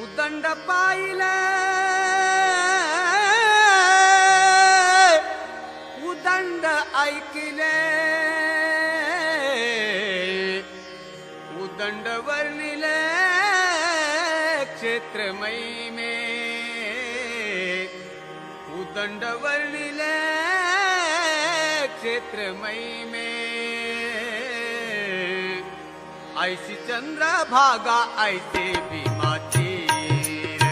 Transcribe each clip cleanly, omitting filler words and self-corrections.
उदंड पाहिले उदंड ऐकले उदंड वर्णिले क्षेत्रमयी में उदंड वर्णिले क्षेत्रमयी में ऐसी चंद्रभागा ऐसे भीमा तीर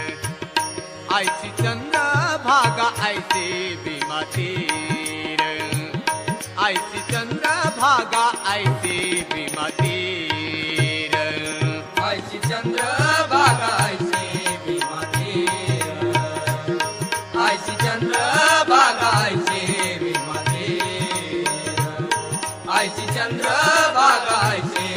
ऐसी चंद्रभागा ऐसे भीमा तीर ऐसी चंद्रभागा ऐसे भीमा तीर ऐसी चंद्रभागा ऐसे भीमा तीर ऐसी चंद्रभागा ऐसे भीमा तीर ऐसी चंद्रभागा ऐसे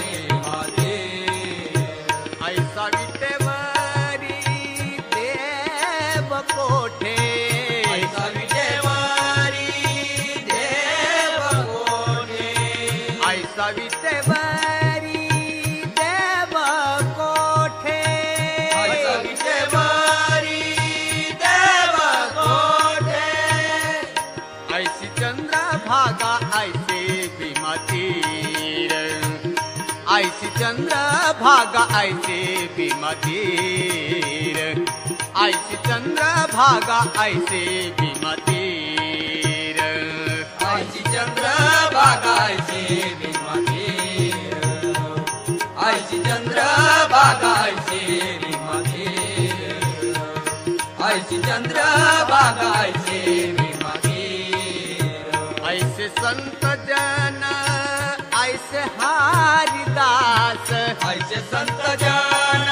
ऐसी चंद्रभागा ऐसे भीमा तीर ऐसी चंद्रभागा ऐसे भीमा तीर ऐसी चंद्रभागा ऐसे भीमा तीर ऐसी चंद्रभागा ऐसे भीमा तीर ऐसी चंद्रभागा ऐसे भीमा तीर ऐसे संत जन ऐसे हरिदास ऐसे संत जन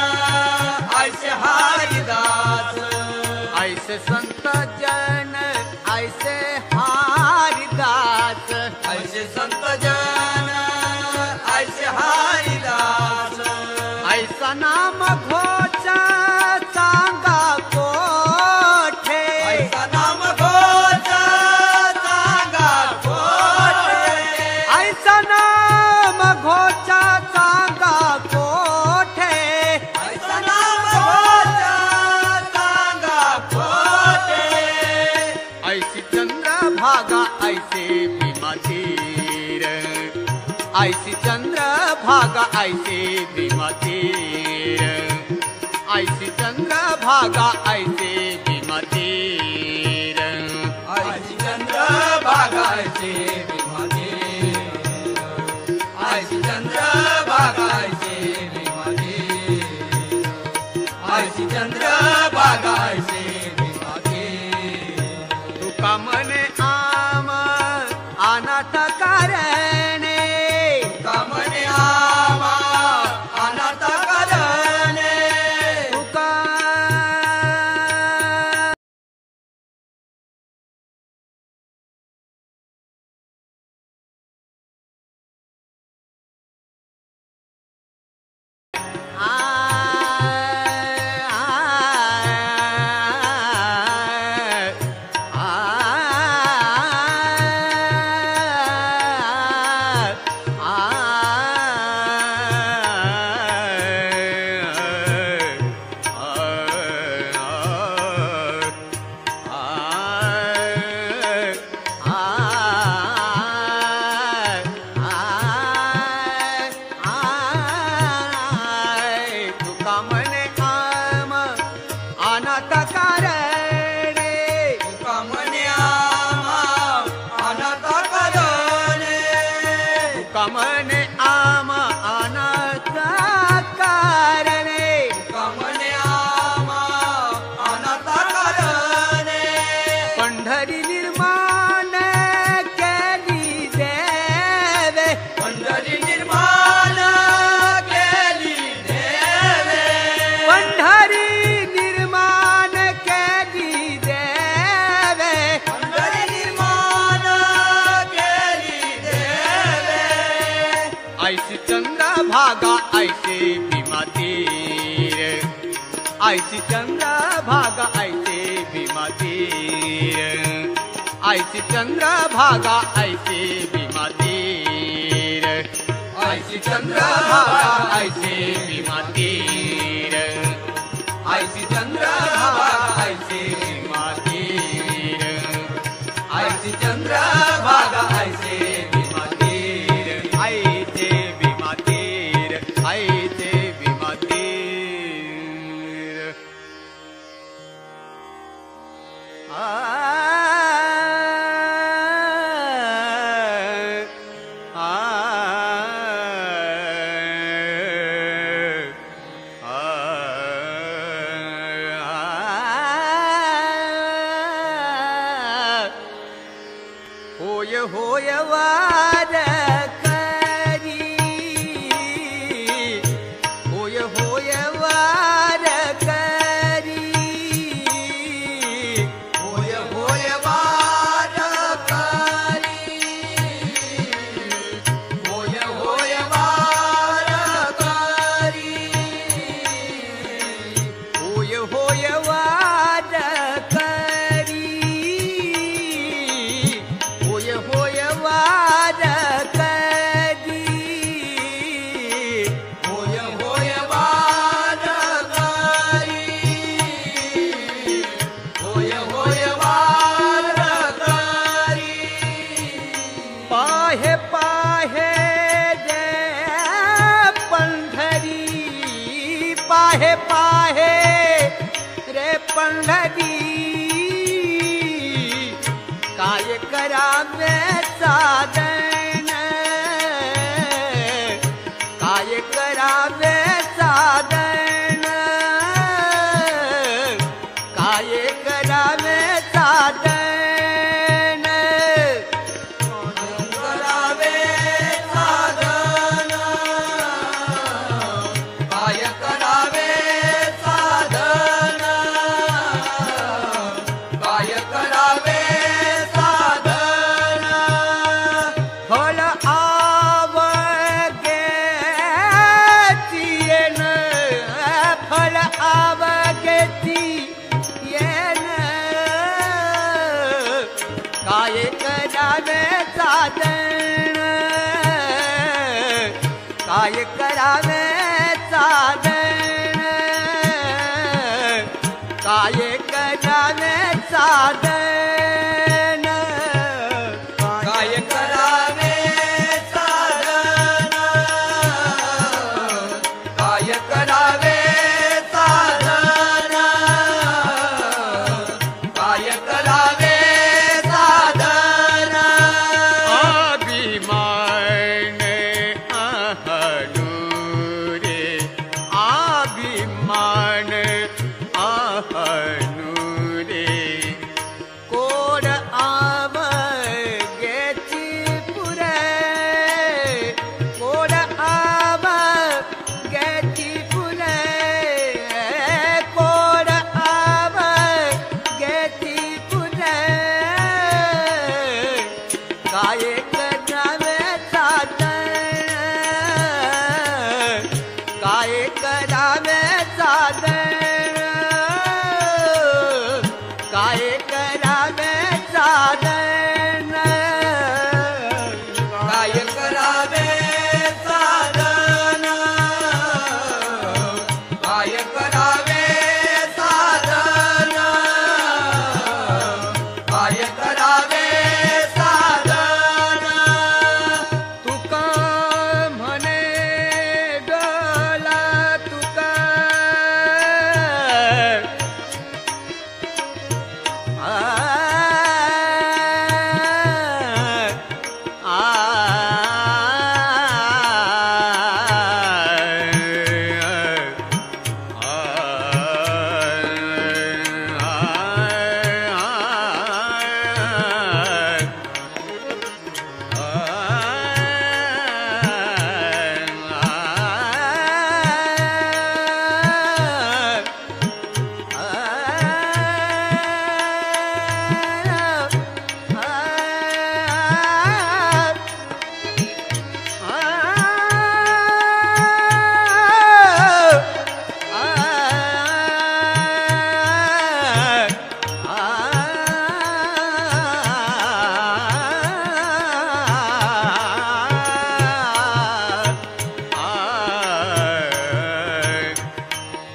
ऐसे हरिदास ऐसे संत जन ऐसे हरिदास ऐसे संत जन ऐसे हरिदास ऐसा नाम घोचा सांगा कोठे ऐसा नाम घोचा सांगा कोठे ऐसा नाम घोचा सांगा कोठे ऐसा नाम घोचा सांगा कोठे ऐसी चंद्रभागा ऐसे भीमा तीर ऐसी चंद्रभागा ऐसे भीमा तीर ऐसी चंद्रभागा ऐसे भीमा तीर ऐसी चंद्रभागा ऐसे भीमा तीर ऐसी चंद्रभागा ऐसे भीमा तीर ऐसी चंद्रभागा ऐसे भीमा तीर तुका मने आम अनाथ करणे तुका मने आमा अनाथ करणे तुका ऐसी चंद्रभागा ऐसे भीमा तीर ऐसी चंद्रभागा ऐसे भीमा तीर ऐसी चंद्रभागा ऐसे भीमा तीर ऐसी चंद्रभागा ऐसे भीमा तीर ऐसी करावे साधन काय करावे साधन काय करावे साधन करावे साधन काय करावे साधन काय करावे साधन फळ आवगे येन फळ आवगे येन काय करावे साधन काय करावे साधन काय करावे साधन काय करावे साधन काय करावे साधन काय करावे साधन अभिमान आहनु रे अभिमान आहनु रे कोड आवगेची पुरे कोड आवगेची पुरे कोड आवगेची पुरे काय करावे साधन काय करावे साधन काय करावे साधन काय करावे साधन काय करावे साधन काय करावे साधन तुका म्हणे डोला तुका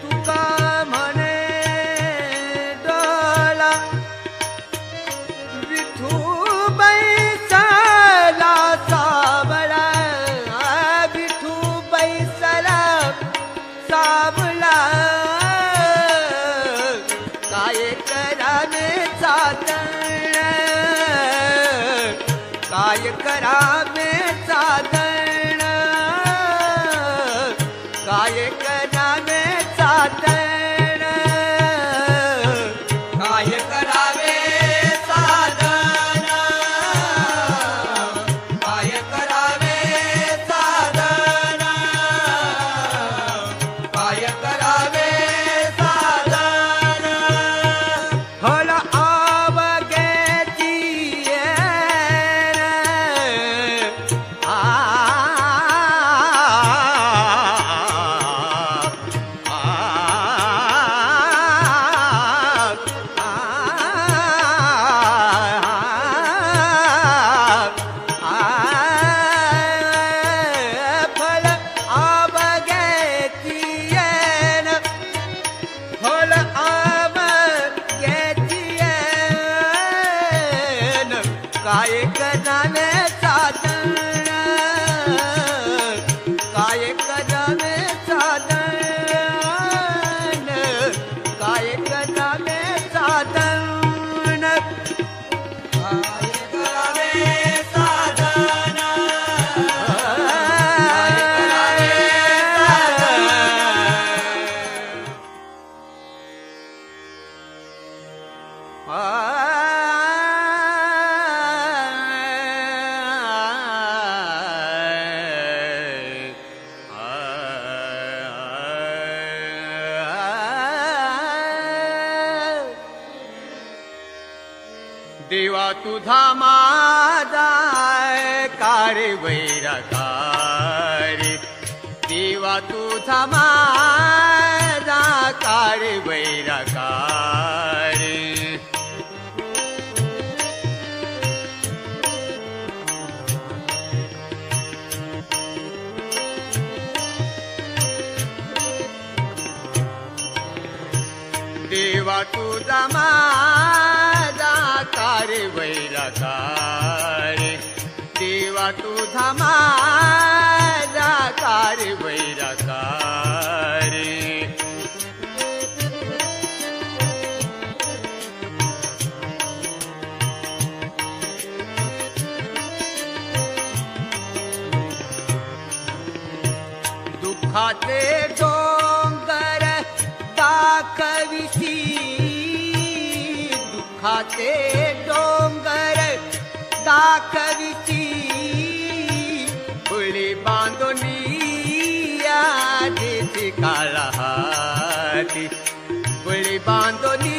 तुका म्हणे डोला विठू बैसला सावळा विठू बैसला सावळा काय करावे साधन काय करावे साधन काय करावे साधन काय करावे साधन काय करावे साधन काय करावे साधन फळ आवगेची येन आ देवा तुझा माझा काळे वैराकार देवा तुझा माझा काळे वैराकार देवा तुझा माझा काळे वैराकार देवा तुझा माझा काळे वैराकार दुःखाचे डोंगर दाखविसी दुःखाचे डोंगर दाखविसी फुले बांधोनी आधीची काळा हाती फुले बांधोनी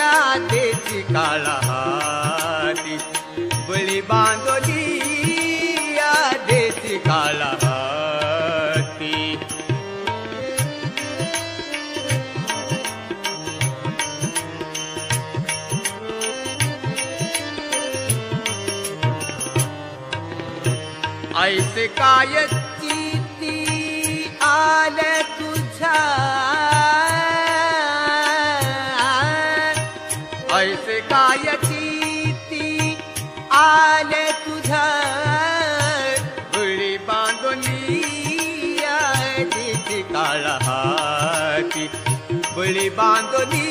आधीची काळा हाती फुले बांधोनी आधीची काळा हाती ऐसे काय चिती आल तुझ्या ऐसे काय चिती आल तुझ्या फुले बांधोनी आधीची काळा हाती फुले बांधोनी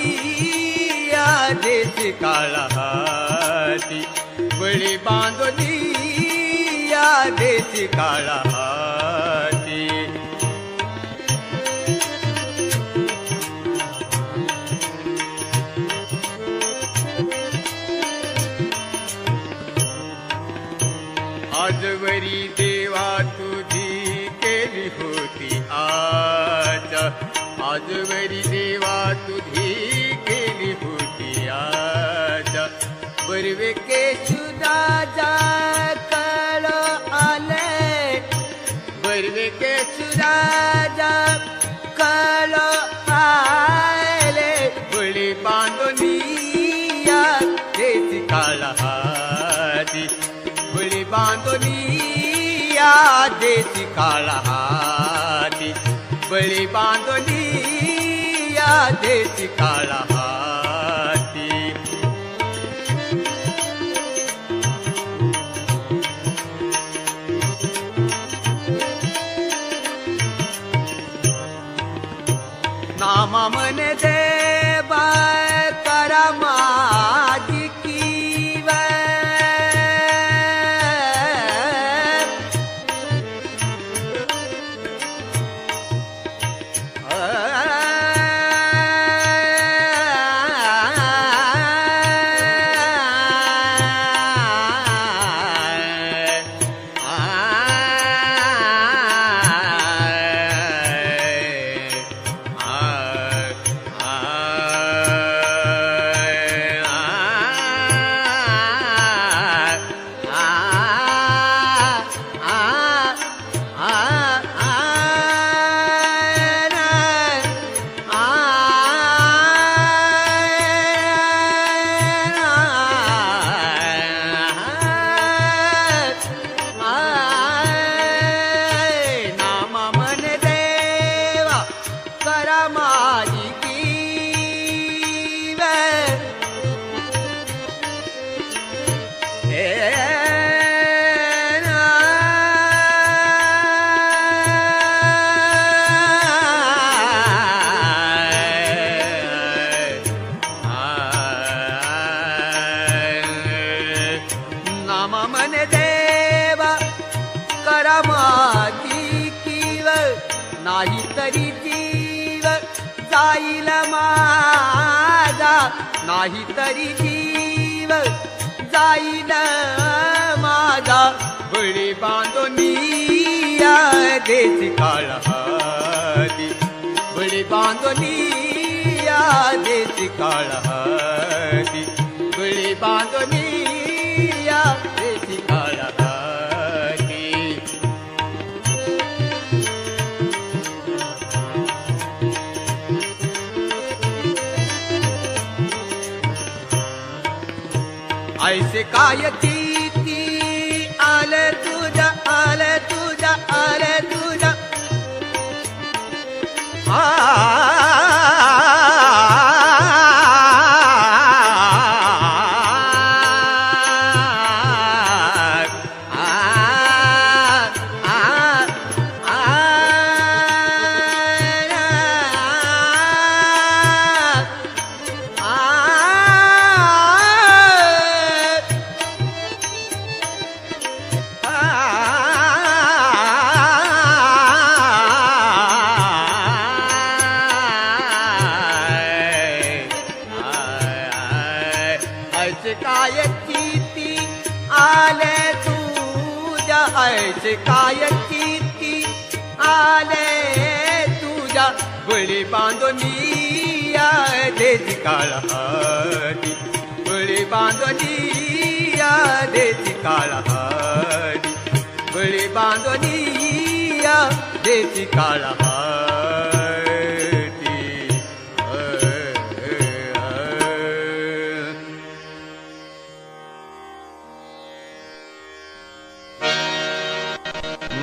आधीची काळा हाती फुले बांधोनी आधीची काळा हाती आजवरी देवा तुझी केली होती आज आजवरी देवा तुझी केली होती आज बर्वे केशुराजा कळ आले बर्वे केशुराजा कळ आले फुले बांधोनी आधीची काळा हाती फुले बांधोनी आधीची काळा हाती फुले बांधोनी आधीची काळा हाती नामा मन देवा करा माझी कीव नाही तरी जीव जाईल माझा, नाही तरी जीव जाईल माझा. बळी बांधोनी देची काळहाती, बळी बांधोनी देची काळहाती, बळी बांधनिया देशी काळहाती ऐसे काय ती आलं तुझ्या काय कीर्ती आले तुझ्या ऐसे काय कीर्ती आले तुझ्या बळी बांधनिया देशी काळहाती बळी बांधनिया देशी काळहाती बळी बांधनिया देशी काळहाती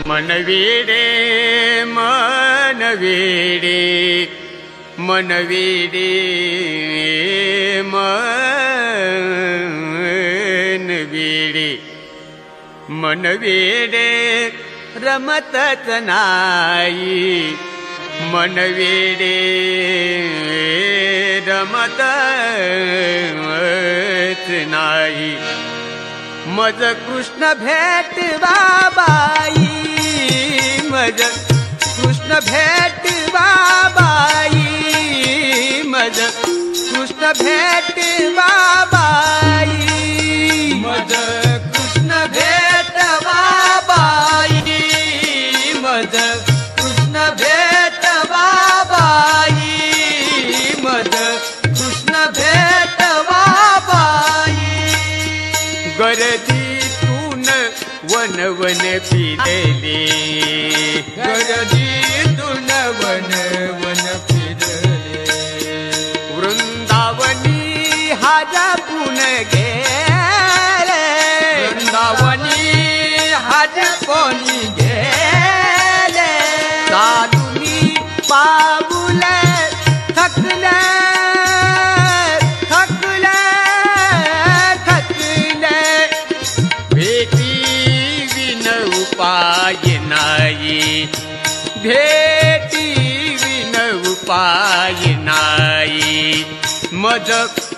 मनवीडे मनवीडे मनवीडे मनवीडे मनवीडे रमतच नाही मनवीडे रमतच नाही मज कृष्ण भेटवा बाई मज कृष्ण भेटवा बाई मज कृष्ण भेटवा बाई मज कृष्ण भेटवा बाई मज कृष्ण भेटवा बाई मज कृष्ण भेटवा बाई गर्दीतून वन वन फिरले गर्दीतून वन वन फिरले वृंदावनी हरपून गेले वृंदावनी हरपून गेले साधुनी पाऊले थकले थकले थकले भेटी विन उपाय नाही भेटी विन उपाय नाही मज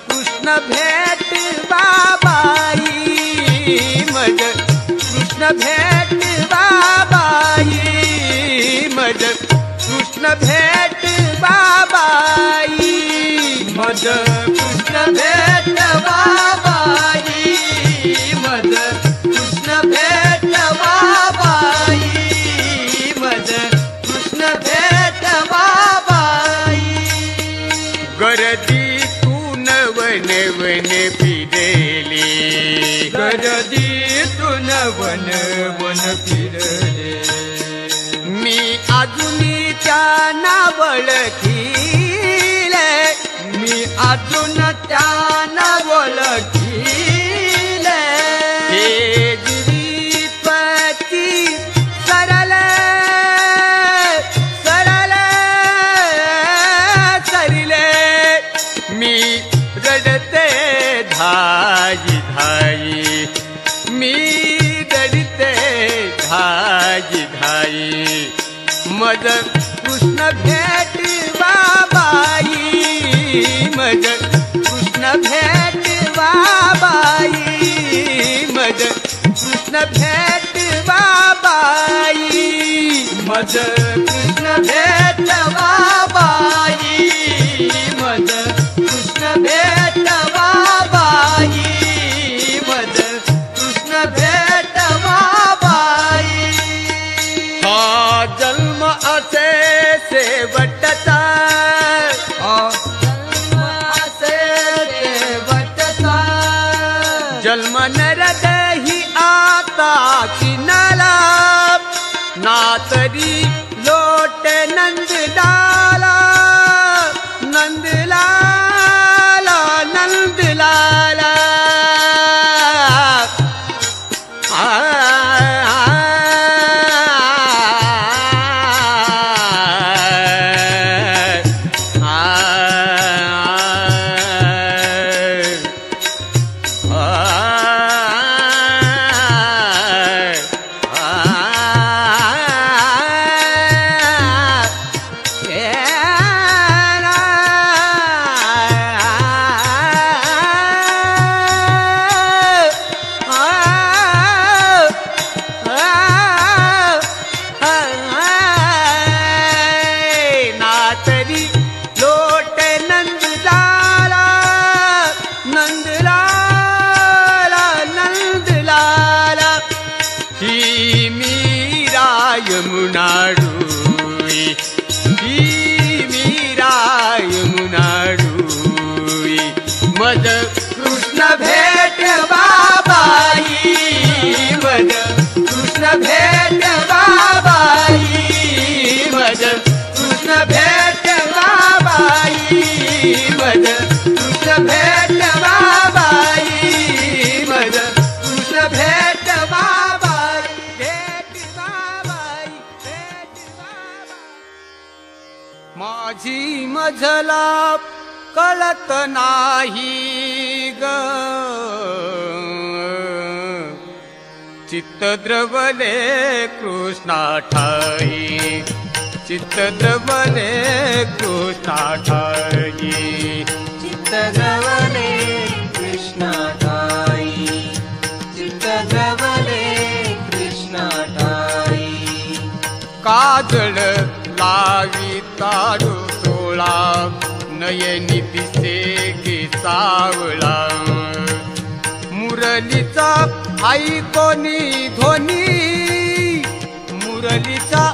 कृष्ण भेट बाबाई मज कृष्ण भेट बाबाई मज कृष्ण भेट बाबाई मज कृष्ण भेट बाबाई मज कृष्ण भेट बाबाई मज कृष्ण भेट बाबाई गर्दीतून वन वन फिरले गर्दीतून वन वन फिरले मी अजूनी त्यांना ओळखीले मी अजून त्यांना ओळखीले हे जीवितपती सरळ सरळ सरिले मी रडते धाई धाई मी रडते धाई धाई मज कृष्ण भेट बाबाई मज कृष्ण भेट बाबाई मज कृष्ण भेट बाबाई मज कृष्ण भेट बाबाई मज कृष्ण भेट बाबाई मज कृष्ण भेट बाबाई हा जन्म असे शेवटचा असे शेवटचा नातरी लोट नंदलाला नंदलाला नंदलाला यमुनाडुई ही मीरा यमुनाडुई मज कृष्ण भेट बाबाई मज कृष्ण भेट बाबाई मज कृष्ण भेट बाबाई मज कृष्ण भेट बाबाई मज कृष्ण भेट बाबाई भेट बाबाई माझी मझला कळत नाही ग चित्त द्रवले कृष्णा ठाई चित्त द्रवले कृष्णा ठाई चित्त द्रवले कृष्णा ठाई चित्त द्रवले कृष्णा ठाई काजळ लावी ताडू तोळा नयनी दिसे की सावळा मुरलीचा ऐकोनी ध्वनी मुरलीचा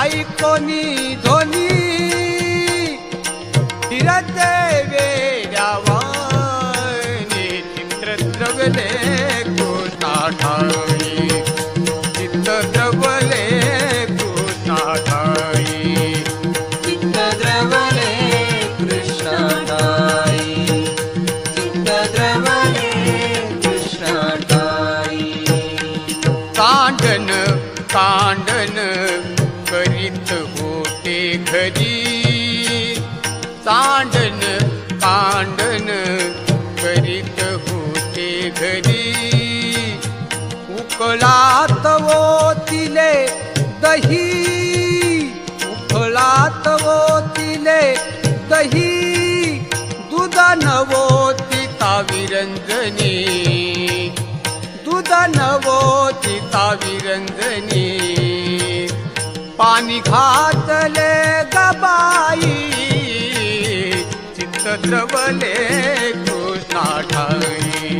ऐकोनी ध्वनी फिरते वेड्यावानी चित्र द्रवले कृष्णा ठाई चित्त द्रवले कृष्णा ठाई चित्त द्रवले कृष्णा ठाई चित्त द्रवले कृष्णा ठाई कांडन कांडन करीत होते घरी कांडन कांडन करीत होते घरी उकळात ओतिले दही उकळात ओतिले दही दूध नवोती ताविरंजनी दूध नवोती ताविरंजनी पाणी घातले गबाई चित्त द्रवले कृष्णा ठाई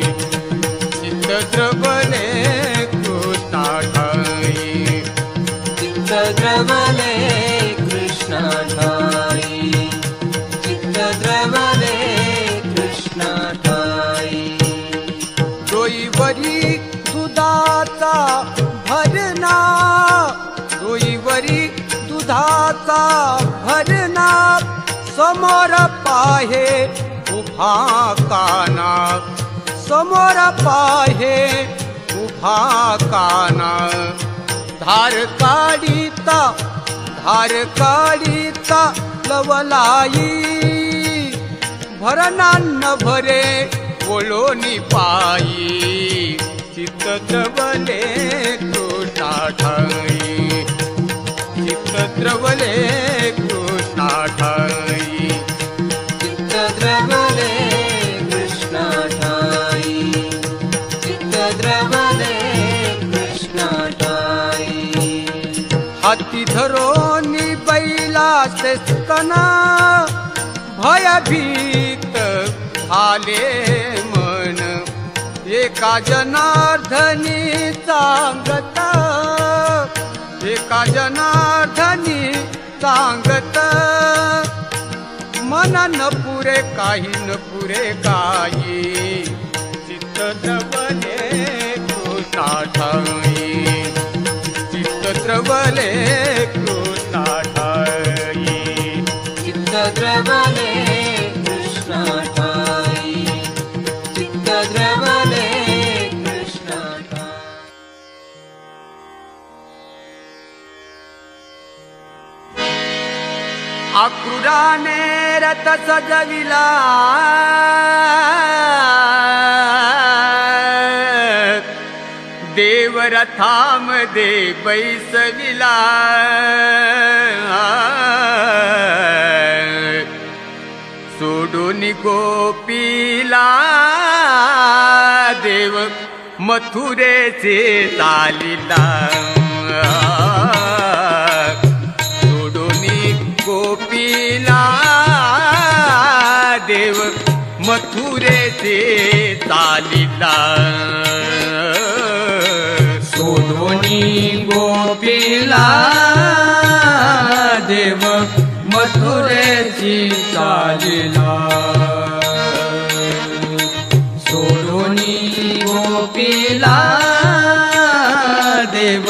चित्त द्रवले कृष्णा ठाई चित्त द्रवले कृष्णा ठाई चित्त द्रवले कृष्णा ठाई डोईवरी दुधाचा भरणा डोईवरी दुधाचा भरणा समोर पाहे उभा काना समोर पाहे उभा काना धार काढीता लवलाई भरनान्न भरे ओळोनी पायी चित्त द्रवले कृष्णा ठाई चित्त द्रवले कृष्णा ठाई चित्त द्रवले कृष्णा ठाई चित्त द्रवले कृष्णा ठाई हाती धरोनी बैलाचे स्तना भयभीत झाले मन एका जनार्दनी सांगत एका जनार्दनी सांगत मन न पुरे काही न पुरे काही चित्त द्रवले कृष्णा ठाई चित्त द्रवले द्रवले कृष्णा ठाई चित्त द्रवले कृष्णा ठाई चित्त द्रवले कृष्णा ठाई आक्रूराने रथ सजविला देव रथामध्ये बैसविला सोडून गोपीला देव मथुरेचे चालिला सोडून गोपीला देव मथुरेचे चालिला सोडोनी गोपीला देव मथुरेची चालिला सोडोनी गोपीला देव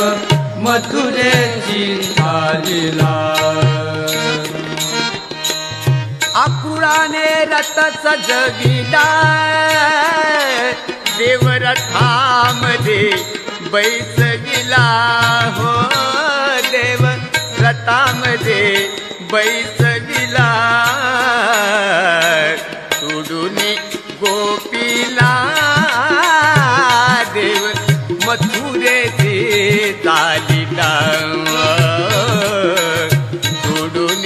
मथुरेची चालिला आकुळाने रथ सजविला देव रथामध्ये बैसविला हो देव रथामध्ये बैसविला सोडून गोपीला देव मथुरेचे चालिला सोडून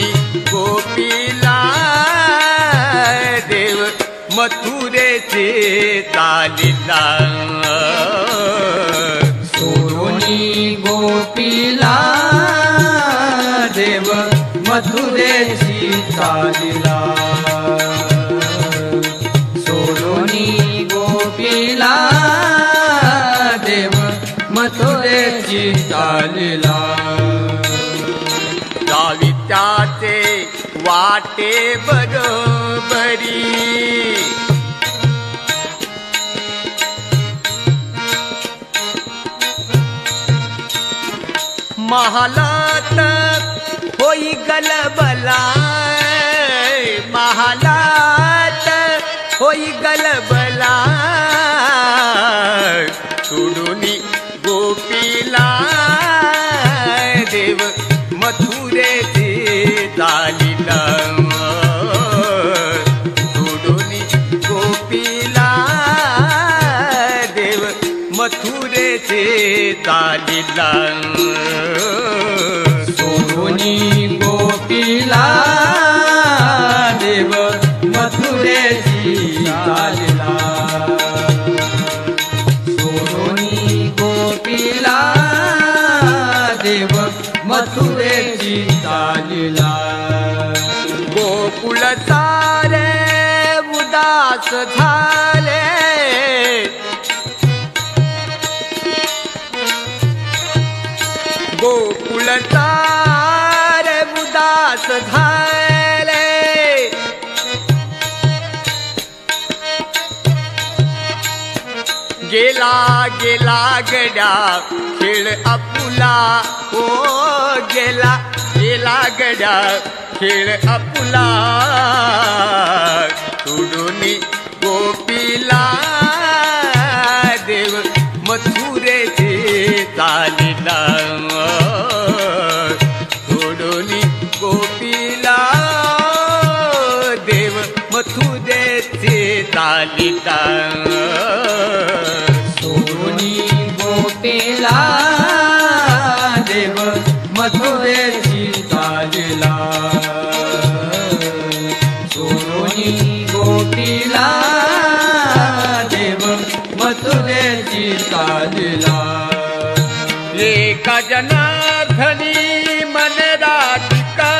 गोपीला देव मथुरेचे चालिला सोडोनी गोपीला देव मथुरेची चालिला सोडोनी गोपीला देव मथुरेची चालिला जावी त्याचे वाटे बरोबरी महालात होई गलबला महालात होई गलबला सोडून गोपीला देव मथुरेचे चालिला सोडून गोपीला देव मथुरेचे चालिला सोडोनी गोपीला देव मथुरेची चालिला सोडोनी गोपीला देव मथुरेची चालिला गोकुळ सारे उदास झाले गोकुळ सारे उदास झाले गेला गेला गड्या खेळ आपुला ओ गेला गेला गड्या खेळ आपुला सोडून गोपीला देव मथुरेचे चालिला सोडून गोपीला देव मथुरेचे चालिला सोडोनी गोपीला देव मथुरेची चालिला सोडोनी गोपीला देव मथुरेची चालिला एका जनार्दनी मन राधिका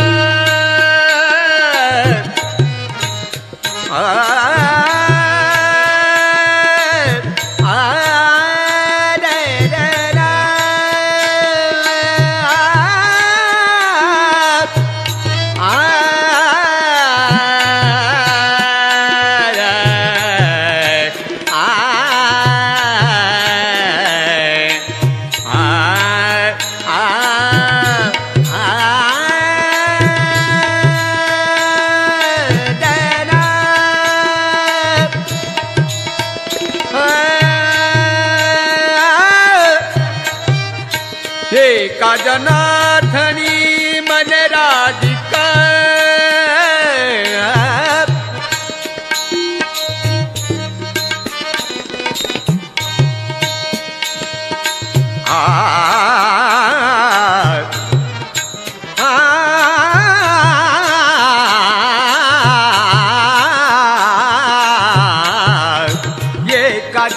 जनार्दनी मन राधिका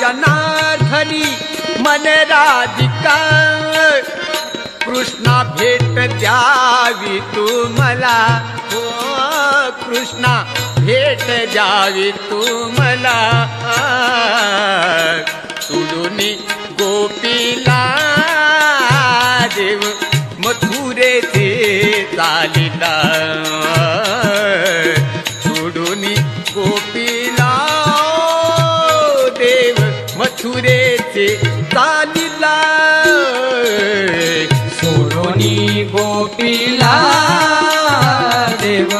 जनार्दनी मन राधिका कृष्णा भेट द्यावी तू मला हो कृष्णा भेट द्यावी तू मला सोडूनी गोपीला देव मथुरेचे चालिला सोडूनी गोपीला देव मथुरेचे चालिला सोडूनी गोपीला देव